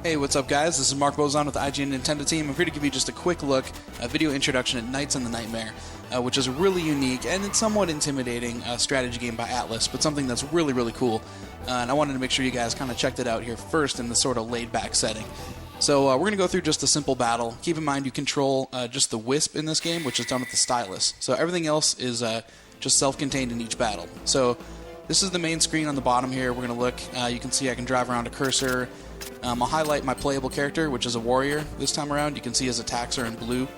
Hey, what's up, guys? This is Mark Bozon with the IGN Nintendo team. I'm here to give you just a quick look, a video introduction at Knights on the Nightmare, which is a really unique and it's somewhat intimidating strategy game by Atlus, but something that's really, really cool. And I wanted to make sure you guys kind of checked it out here first in the sort of laid-back setting. So we're going to go through just a simple battle. Keep in mind you control just the Wisp in this game, which is done with the stylus. So everything else is just self-contained in each battle. So this is the main screen on the bottom here. We're going to look. You can see I can drive around a cursor. I'll highlight my playable character, which is a warrior this time around. You can see his attacks are in blue.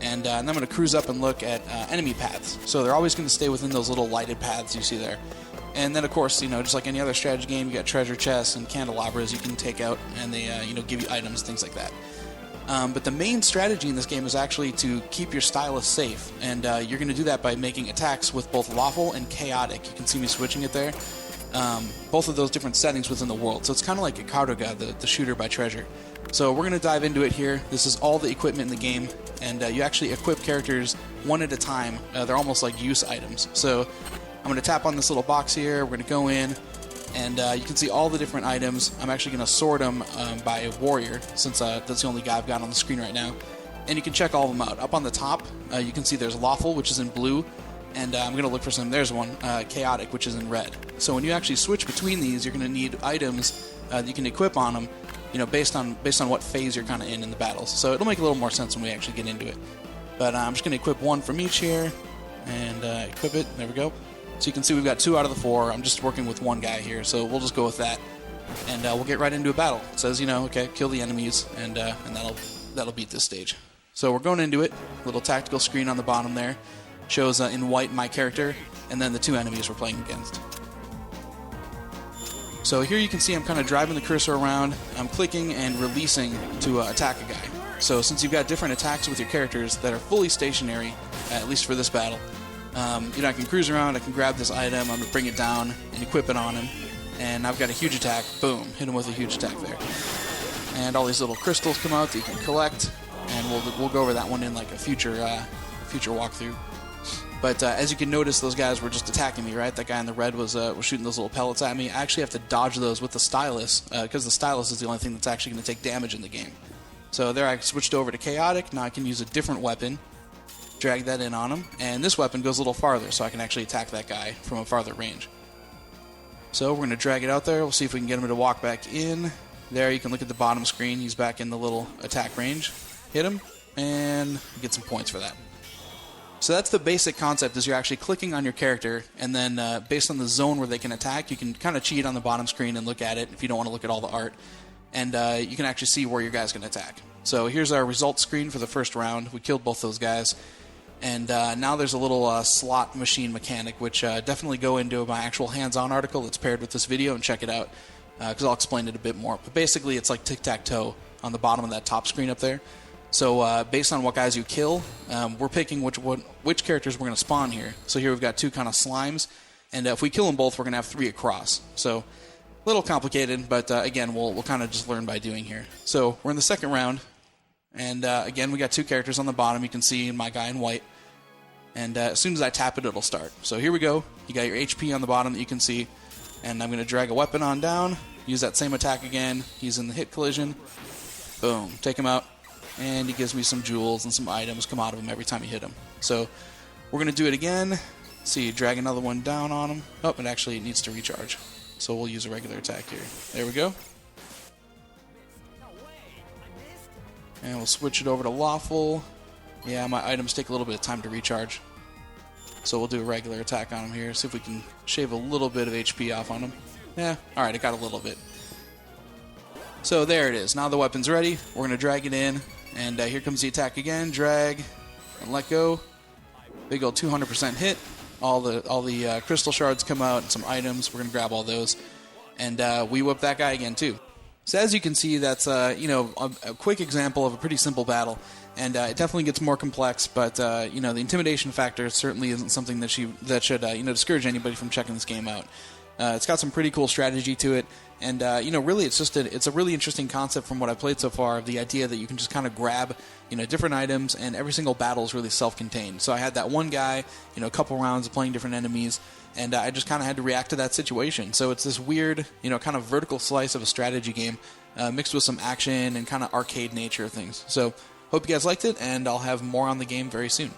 And then I'm going to cruise up and look at enemy paths. So they're always going to stay within those little lighted paths you see there. And then, of course, just like any other strategy game, you got treasure chests and candelabras you can take out, and they give you items, things like that. But the main strategy in this game is actually to keep your stylus safe, and you're going to do that by making attacks with both lawful and chaotic. You can see me switching it there. Both of those different settings within the world. So it's kind of like Ikaruga, the shooter by Treasure. So we're going to dive into it here. This is all the equipment in the game, and you actually equip characters one at a time. They're almost like use items. So I'm going to tap on this little box here. We're going to go in, and you can see all the different items. I'm actually going to sort them by a warrior, since that's the only guy I've got on the screen right now. And you can check all of them out. Up on the top, you can see there's lawful, which is in blue. And I'm going to look for some. There's one, chaotic, which is in red. So when you actually switch between these, you're going to need items that you can equip on them, based on what phase you're kind of in the battles. So it'll make a little more sense when we actually get into it. But I'm just going to equip one from each here, and equip it. There we go. So you can see we've got 2 out of the 4. I'm just working with one guy here, so we'll just go with that, and we'll get right into a battle. It says, okay, kill the enemies, and that'll beat this stage. So we're going into it. Little tactical screen on the bottom there. Shows in white my character, and then the 2 enemies we're playing against. So here you can see I'm kind of driving the cursor around. I'm clicking and releasing to attack a guy. So since you've got different attacks with your characters that are fully stationary, at least for this battle, I can cruise around, I can grab this item, I'm going to bring it down and equip it on him, and I've got a huge attack. Boom, hit him with a huge attack there. And all these little crystals come out that you can collect, and we'll go over that one in like a future walkthrough. But as you can notice, those guys were just attacking me, right? That guy in the red was shooting those little pellets at me. I actually have to dodge those with the stylus, because the stylus is the only thing that's actually going to take damage in the game. So there I switched over to chaotic. Now I can use a different weapon, drag that in on him, and this weapon goes a little farther, so I can actually attack that guy from a farther range. So we're going to drag it out there. We'll see if we can get him to walk back in. There, you can look at the bottom screen. He's back in the little attack range. Hit him, and get some points for that. So that's the basic concept, is you're actually clicking on your character, and then based on the zone where they can attack, you can kind of cheat on the bottom screen and look at it if you don't want to look at all the art. And you can actually see where your guy's going to attack. So here's our results screen for the first round. We killed both those guys. And now there's a little slot machine mechanic, which definitely go into my actual hands-on article that's paired with this video and check it out, because I'll explain it a bit more. But basically, it's like tic-tac-toe on the bottom of that top screen up there. So based on what guys you kill, we're picking which characters we're going to spawn here. So here we've got 2 kind of slimes, and if we kill them both, we're going to have 3 across. So a little complicated, but again, we'll kind of just learn by doing here. So we're in the second round, and again, we got 2 characters on the bottom. You can see my guy in white, and as soon as I tap it, it'll start. So here we go. You got your HP on the bottom that you can see, and I'm going to drag a weapon on down, use that same attack again. He's in the hit collision. Boom, take him out. And he gives me some jewels and some items come out of him every time you hit him. So we're going to do it again. See, drag another one down on him. Oh, and actually it needs to recharge. So we'll use a regular attack here. There we go. And we'll switch it over to lawful. Yeah, my items take a little bit of time to recharge. So we'll do a regular attack on him here. See if we can shave a little bit of HP off on him. Yeah, alright, it got a little bit. So there it is. Now the weapon's ready. We're going to drag it in. And here comes the attack again. Drag and let go. Big old 200% hit. All the crystal shards come out and some items. We're going to grab all those. And we whip that guy again too. So as you can see, that's a quick example of a pretty simple battle. And it definitely gets more complex, but the intimidation factor certainly isn't something that should discourage anybody from checking this game out. It's got some pretty cool strategy to it, and really it's a really interesting concept from what I've played so far, of the idea that you can just kind of grab different items, and every single battle is really self-contained. So I had that one guy, a couple rounds of playing different enemies, and I just kind of had to react to that situation. So it's this weird, kind of vertical slice of a strategy game mixed with some action and kind of arcade nature of things. So hope you guys liked it, and I'll have more on the game very soon.